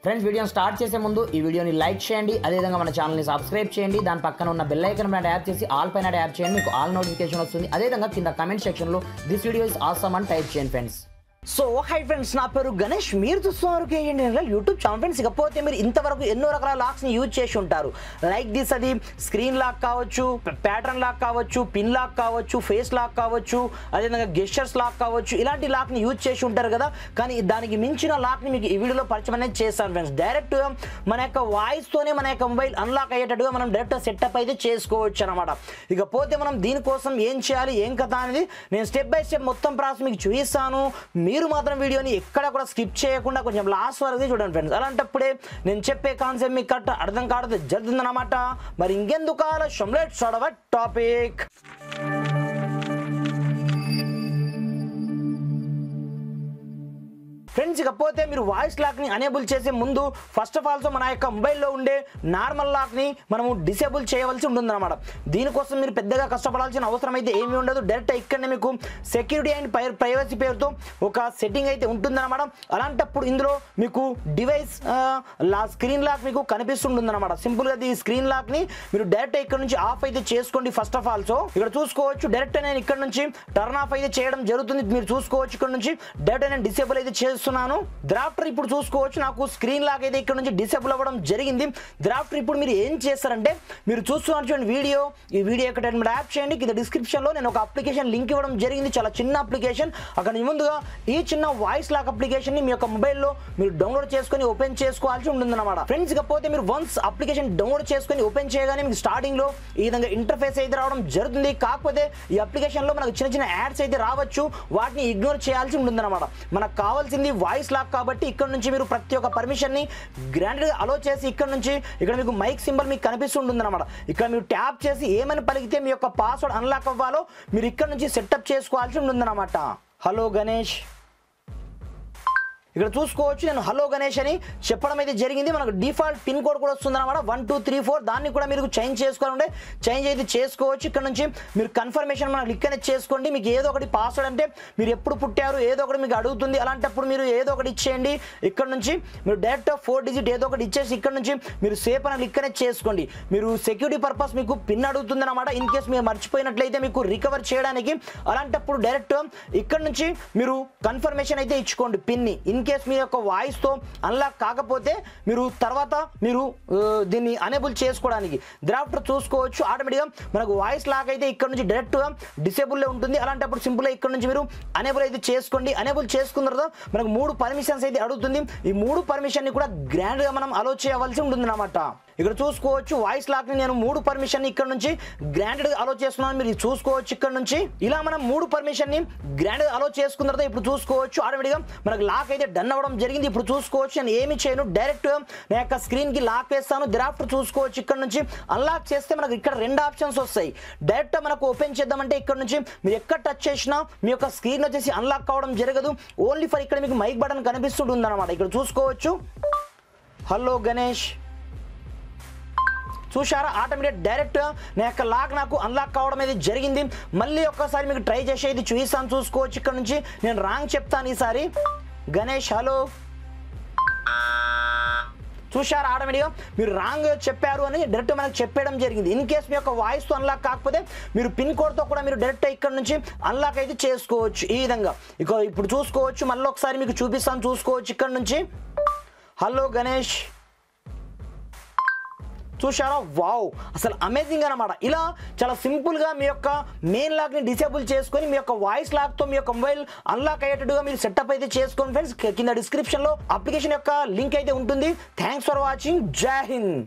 Friends వీడియోని start చేసే ముందు ఈ వీడియోని లైక్ చేయండి, అదేవిధంగా మన ఛానల్ని సబ్స్క్రైబ్ చేయండి. దాని పక్కన ఉన్న బెల్ ఐకాన్ పైన ట్యాప్ చేసి ఆల్ పైన ట్యాప్ చేయండి, మీకు ఆల్ నోటిఫికేషన్ వస్తుంది. అదేవిధంగా కింద కమెంట్ సెక్షన్లో దిస్ వీడియో ఇస్ ఆసమ్ అని టైప్ చేయండి ఫ్రెండ్స్. సో హై ఫ్రెండ్స్, నా పేరు గణేష్, మీరు చూస్తున్నారు కేఎన్ఎల్ యూట్యూబ్ ఛానల్. ఫ్రెండ్స్, ఇకపోతే మీరు ఇంతవరకు ఎన్నో రకాల లాక్స్ని యూజ్ చేసి ఉంటారు. లైక్ దిస్, అది స్క్రీన్ లాక్ కావచ్చు, ప్యాటర్న్ లాక్ కావచ్చు, పిన్ లాక్ కావచ్చు, ఫేస్ లాక్ కావచ్చు, అదేవిధంగా గెస్చర్స్ లాక్ కావచ్చు. ఇలాంటి లాక్ని యూజ్ చేసి ఉంటారు కదా. కానీ దానికి మించిన లాక్ని మీకు ఈ వీడియోలో పరిచయం అనేది చేస్తాను ఫ్రెండ్స్. డైరెక్ట్గా మన యొక్క వాయిస్తోనే మన యొక్క మొబైల్ అన్లాక్ అయ్యేటట్టుగా మనం డైరెక్ట్ సెటప్ అయితే చేసుకోవచ్చు అనమాట. ఇకపోతే మనం దీనికోసం ఏం చేయాలి, ఏం కథ అనేది నేను స్టెప్ బై స్టెప్ మొత్తం ప్రాసెస్ మీకు చూపిస్తాను. మీరు మాత్రం వీడియోని ఎక్కడ కూడా స్కిప్ చేయకుండా కొంచెం లాస్ట్ వరకు చూడండి ఫ్రెండ్స్. అలాంటప్పుడే నేను చెప్పే కాన్సెప్ట్ మీకు కరెక్ట్ అర్థం కావడం జరుగుతుందన్నమాట. మరి ఇంకెందుకు ఆలస్యం, let's start our topic. Friends, ఇకపోతే మీరు వాయిస్ లాక్ని అనేబుల్ చేసే ముందు ఫస్ట్ ఆఫ్ ఆల్ మన యొక్క మొబైల్లో ఉండే నార్మల్ లాక్ని మనము డిసేబుల్ చేయవలసి ఉంటుందన్నమాట. దీనికోసం మీరు పెద్దగా కష్టపడాల్సిన అవసరం అయితే ఏమీ ఉండదు. డైరెక్ట్ ఇక్కడనే మీకు సెక్యూరిటీ అండ్ ప్రైవసీ పేరుతో ఒక సెట్టింగ్ అయితే ఉంటుందన్నమాట. అలాంటప్పుడు ఇందులో మీకు డివైస్ స్క్రీన్ లాక్ మీకు కనిపిస్తుంటుందన్నమాట. సింపుల్గా ఈ స్క్రీన్ లాక్ని మీరు డైరెక్ట్ ఇక్కడ నుంచి ఆఫ్ అయితే చేసుకోండి. ఫస్ట్ ఆఫ్ ఆల్ సో ఇక్కడ చూసుకోవచ్చు, డైరెక్ట్ నేను ఇక్కడ నుంచి టర్న్ ఆఫ్ అయితే చేయడం జరుగుతుంది. మీరు చూసుకోవచ్చు, ఇక్కడ నుంచి డైరెక్ట్ నేను డిసేబుల్ అయితే చేస్తున్నాను. డ్రాఫ్టర్ ఇప్పుడు చూసుకోవచ్చు, నాకు స్క్రీన్ లాక్ అయితే ఇక్కడ నుంచి డిసేబుల్ అవ్వడం జరిగింది. డ్రాఫ్టర్ ఇప్పుడు మీరు ఏం చేస్తారంటే, మీరు చూస్తున్నారు చూడండి వీడియో, ఈ వీడియో ఎక్కడ యాప్ చేయండి. కింద డిస్క్రిప్షన్లో నేను ఒక అప్లికేషన్ లింక్ ఇవ్వడం జరిగింది, చాలా చిన్న అప్లికేషన్. అక్కడ ముందుగా ఈ చిన్న వాయిస్ లాక్ అప్లికేషన్ని మీ యొక్క మొబైల్లో మీరు డౌన్లోడ్ చేసుకొని ఓపెన్ చేసుకోవాల్సి ఉంటుందన్నమాట. ఫ్రెండ్స్, ఇకపోతే మీరు వన్స్ అప్లికేషన్ డౌన్లోడ్ చేసుకొని ఓపెన్ చేయగానే మీకు స్టార్టింగ్లో ఈ విధంగా ఇంటర్ఫేస్ అయితే రావడం జరుగుతుంది. కాకపోతే ఈ అప్లికేషన్లో మనకు చిన్న చిన్న యాడ్స్ అయితే రావచ్చు, వాటిని ఇగ్నోర్ చేయాల్సి ఉంటుందన్నమాట. మనకు కావాల్సింది వాయిస్ లాక్ కాబట్టి ఇక్కడ నుంచి మీరు ప్రతి ఒక్క పర్మిషన్ని గ్రాంటెడ్గా అలో చేసి ఇక్కడ మీకు మైక్ సింబల్ మీకు కనిపిస్తుంటుంది అనమాట. ఇక్కడ మీరు ట్యాప్ చేసి ఏమని పలికితే మీ యొక్క పాస్వర్డ్ అన్లాక్ అవ్వాలో మీరు ఇక్కడ నుంచి సెటప్ చేసుకోవాల్సి ఉంటుందన్నమాట. హలో గణేష్, ఇక్కడ చూసుకోవచ్చు, నేను హలో గణేష్ అని చెప్పడం అయితే జరిగింది. మనకు డిఫాల్ట్ పిన్ కోడ్ కూడా వస్తుంది అనమాట, 1234. దాన్ని కూడా మీరు చేంజ్ చేసుకోవాలంటే చేంజ్ అయితే చేసుకోవచ్చు. ఇక్కడ నుంచి మీరు కన్ఫర్మేషన్ మనం క్లిక్ అనేది చేసుకోండి. మీకు ఏదో ఒకటి పాస్వర్డ్ అంటే మీరు ఎప్పుడు పుట్టారు ఏదో ఒకటి మీకు అడుగుతుంది. అలాంటప్పుడు మీరు ఏదో ఒకటి ఇచ్చేయండి. ఇక్కడ నుంచి మీరు డైరెక్ట్ 4 డిజిట్ ఏదో ఒకటి ఇచ్చేసి ఇక్కడ నుంచి మీరు సేఫ్ అని క్లిక్ అనేది చేసుకోండి. మీరు సెక్యూరిటీ పర్పస్ మీకు పిన్ అడుగుతుంది అనమాట. ఇన్ కేస్ మీరు మర్చిపోయినట్లయితే మీకు రికవర్ చేయడానికి. అలాంటప్పుడు డైరెక్ట్ ఇక్కడ నుంచి మీరు కన్ఫర్మేషన్ అయితే ఇచ్చుకోండి పిన్ని. ఇన్ కేస్ మీ యొక్క వాయిస్తో అన్లాక్ కాకపోతే మీరు తర్వాత మీరు దీన్ని అనేబుల్ చేసుకోవడానికి డ్రాఫ్టర్ చూసుకోవచ్చు. ఆటోమేటిక్గా మనకు వాయిస్ లాక్ అయితే ఇక్కడ నుంచి డైరెక్ట్గా డిసేబుల్లో ఉంటుంది. అలాంటప్పుడు సింపుల్గా ఇక్కడ నుంచి మీరు అనేబుల్ అయితే చేసుకోండి. అనేబుల్ చేసుకున్న తర్వాత మనకు 3 పర్మిషన్స్ అయితే అడుగుతుంది. ఈ 3 పర్మిషన్ని కూడా గ్రాండ్గా మనం అలో చేయవలసి ఉంటుంది అన్నమాట. ఇక్కడ చూసుకోవచ్చు, వాయిస్ లాక్ని నేను 3 పర్మిషన్ ఇక్కడ నుంచి గ్రాంటెడ్గా అలో చేస్తున్నాను. మీరు చూసుకోవచ్చు, ఇక్కడ నుంచి ఇలా మనం 3 పర్మిషన్ని గ్రాంటెడ్గా అలో చేసుకున్న తర్వాత ఇప్పుడు చూసుకోవచ్చు ఆటోమేటిక్గా మనకు లాక్ అయితే డన్ అవ్వడం జరిగింది. ఇప్పుడు చూసుకోవచ్చు, నేను ఏమి చేయను, డైరెక్ట్ నా యొక్క స్క్రీన్కి లాక్ వేస్తాను. డ్రాఫ్టర్ చూసుకోవచ్చు, ఇక్కడ నుంచి అన్లాక్ చేస్తే మనకు ఇక్కడ 2 ఆప్షన్స్ వస్తాయి. డైరెక్ట్ మనకు ఓపెన్ చేద్దామంటే ఇక్కడ నుంచి మీరు ఎక్కడ టచ్ చేసినా మీ యొక్క స్క్రీన్ వచ్చేసి అన్లాక్ కావడం జరగదు. ఓన్లీ ఫర్ ఇక్కడ మీకు మైక్ బటన్ కనిపిస్తుంటుంది అనమాట. ఇక్కడ చూసుకోవచ్చు, హలో గణేష్ చూశారా, ఆటోమేటిక్ డైరెక్ట్ నా యొక్క లాక్ నాకు అన్లాక్ కావడం అనేది జరిగింది. మళ్ళీ ఒక్కసారి మీకు ట్రై చేసేది చూపిస్తాను. చూసుకోవచ్చు, ఇక్కడ నుంచి నేను రాంగ్ చెప్తాను ఈసారి. గణేష్ హలో, చూశారా ఆటోమేటిక్గా మీరు రాంగ్ చెప్పారు అని డైరెక్ట్ మనకు చెప్పడం జరిగింది. ఇన్ కేస్ మీ యొక్క వాయిస్తో అన్లాక్ కాకపోతే మీరు పిన్ కోడ్తో కూడా మీరు డైరెక్ట్ ఇక్కడ నుంచి అన్లాక్ అయితే చేసుకోవచ్చు ఈ విధంగా. ఇప్పుడు చూసుకోవచ్చు, మళ్ళీ ఒకసారి మీకు చూపిస్తాను. చూసుకోవచ్చు, ఇక్కడ నుంచి హలో గణేష్ చూశారా, వావ్, అసలు అమేజింగ్ అనమాట. ఇలా చాలా సింపుల్గా మీ యొక్క మెయిన్ లాక్ని డిసేబుల్ చేసుకొని మీ యొక్క వాయిస్ లాక్తో మీ యొక్క మొబైల్ అన్లాక్ అయ్యేటట్టుగా మీరు సెటప్ అయితే చేసుకోండి ఫ్రెండ్స్. కింద డిస్క్రిప్షన్లో అప్లికేషన్ యొక్క లింక్ అయితే ఉంటుంది. Thanks for watching. జై హింద్.